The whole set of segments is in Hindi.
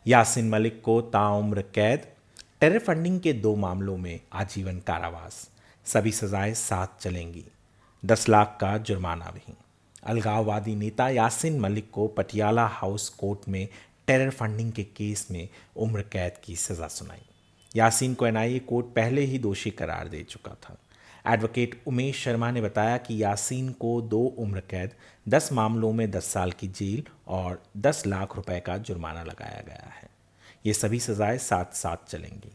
यासीन मलिक को ताउम्र कैद, टेरर फंडिंग के 2 मामलों में आजीवन कारावास, सभी सजाएं साथ चलेंगी, 10 लाख का जुर्माना भी। अलगाववादी नेता यासीन मलिक को पटियाला हाउस कोर्ट में टेरर फंडिंग के केस में उम्र कैद की सज़ा सुनाई। यासीन को एनआईए कोर्ट पहले ही दोषी करार दे चुका था। एडवोकेट उमेश शर्मा ने बताया कि यासीन को 2 उम्र कैद, 10 मामलों में 10 साल की जेल और 10 लाख रुपए का जुर्माना लगाया गया है। ये सभी सजाएं साथ साथ चलेंगी।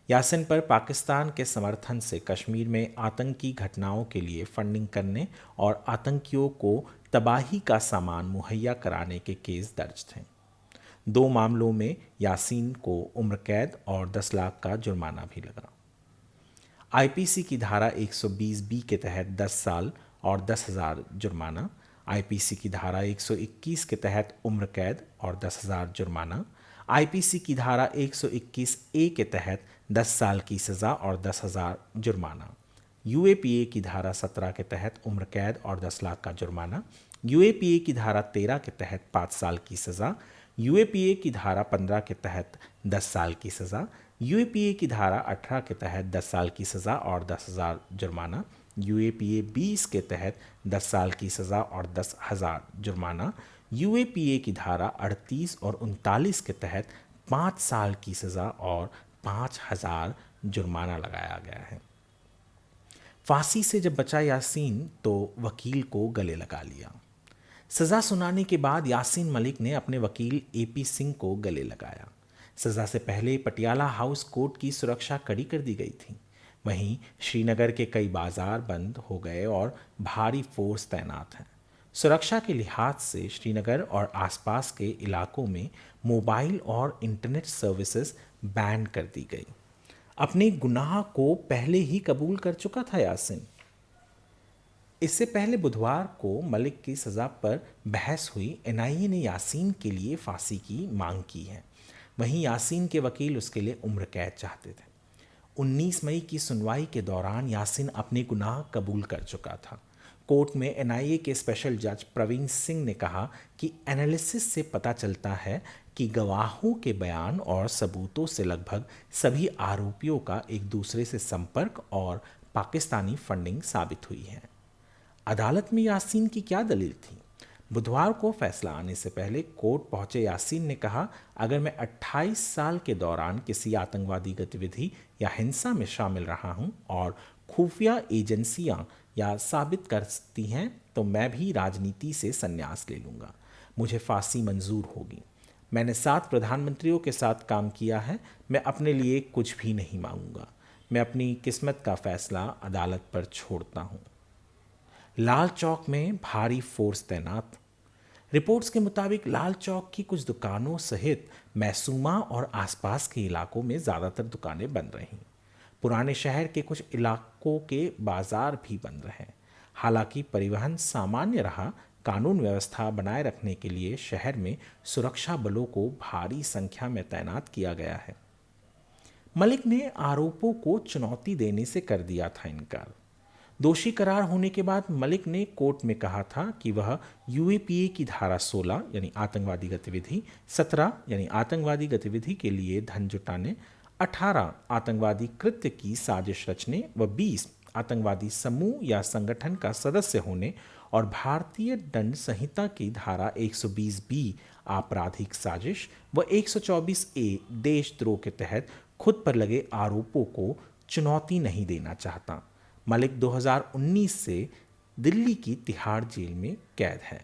यासीन पर पाकिस्तान के समर्थन से कश्मीर में आतंकी घटनाओं के लिए फंडिंग करने और आतंकियों को तबाही का सामान मुहैया कराने के केस दर्ज थे। 2 मामलों में यासीन को उम्र कैद और 10 लाख का जुर्माना भी लगा। आईपीसी की धारा 120 बी के तहत 10 साल और 10,000 जुर्माना, आईपीसी की धारा 121 के तहत उम्र कैद और 10,000 जुर्माना, आईपीसी की धारा 121 ए के तहत 10 साल की सज़ा और 10,000 जुर्माना, यूएपीए की धारा 17 के तहत उम्र कैद और 10 लाख का जुर्माना, यूएपीए की धारा 13 के तहत 5 साल की सज़ा, यूएपीए की धारा 15 के तहत 10 साल की सज़ा, यूएपीए की धारा 18 के तहत 10 साल की सज़ा और 10,000 जुर्माना, यूएपीए 20 के तहत 10 साल की सज़ा और 10,000 जुर्माना, यूएपीए की धारा 38 और 39 के तहत 5 साल की सज़ा और 5,000 जुर्माना लगाया गया है। फांसी से जब बचा यासीन तो वकील को गले लगा लिया। सज़ा सुनाने के बाद यासीन मलिक ने अपने वकील एपी सिंह को गले लगाया। सज़ा से पहले पटियाला हाउस कोर्ट की सुरक्षा कड़ी कर दी गई थी। वहीं श्रीनगर के कई बाजार बंद हो गए और भारी फोर्स तैनात है। सुरक्षा के लिहाज से श्रीनगर और आसपास के इलाकों में मोबाइल और इंटरनेट सर्विसेज बैन कर दी गई। अपने गुनाह को पहले ही कबूल कर चुका था यासीन। इससे पहले बुधवार को मलिक की सज़ा पर बहस हुई। एनआईए ने यासीन के लिए फांसी की मांग की है। वहीं यासीन के वकील उसके लिए उम्र कैद चाहते थे। 19 मई की सुनवाई के दौरान यासीन अपने गुनाह कबूल कर चुका था। कोर्ट में एनआईए के स्पेशल जज प्रवीण सिंह ने कहा कि एनालिसिस से पता चलता है कि गवाहों के बयान और सबूतों से लगभग सभी आरोपियों का एक दूसरे से संपर्क और पाकिस्तानी फंडिंग साबित हुई है। अदालत में यासीन की क्या दलील थी? बुधवार को फैसला आने से पहले कोर्ट पहुंचे यासीन ने कहा, अगर मैं 28 साल के दौरान किसी आतंकवादी गतिविधि या हिंसा में शामिल रहा हूं और खुफिया एजेंसियां या साबित करती हैं तो मैं भी राजनीति से संन्यास ले लूंगा। मुझे फांसी मंजूर होगी। मैंने 7 प्रधानमंत्रियों के साथ काम किया है। मैं अपने लिए कुछ भी नहीं मांगूंगा। मैं अपनी किस्मत का फैसला अदालत पर छोड़ता हूं। लाल चौक में भारी फोर्स तैनात। रिपोर्ट्स के मुताबिक लाल चौक की कुछ दुकानों सहित मैसूमा और आसपास के इलाकों में ज़्यादातर दुकानें बंद रहीं। पुराने शहर के कुछ इलाकों के बाजार भी बंद रहे। हालांकि परिवहन सामान्य रहा। कानून व्यवस्था बनाए रखने के लिए शहर में सुरक्षा बलों को भारी संख्या में तैनात किया गया है। मलिक ने आरोपों को चुनौती देने से कर दिया था इनकार। दोषी करार होने के बाद मलिक ने कोर्ट में कहा था कि वह यूएपीए की धारा 16 यानी आतंकवादी गतिविधि, 17 यानी आतंकवादी गतिविधि के लिए धन जुटाने, 18 आतंकवादी कृत्य की साजिश रचने व 20 आतंकवादी समूह या संगठन का सदस्य होने और भारतीय दंड संहिता की धारा 120 बी आपराधिक साजिश व 124 ए देशद्रोह के तहत खुद पर लगे आरोपों को चुनौती नहीं देना चाहता। मलिक 2019 से दिल्ली की तिहाड़ जेल में कैद है।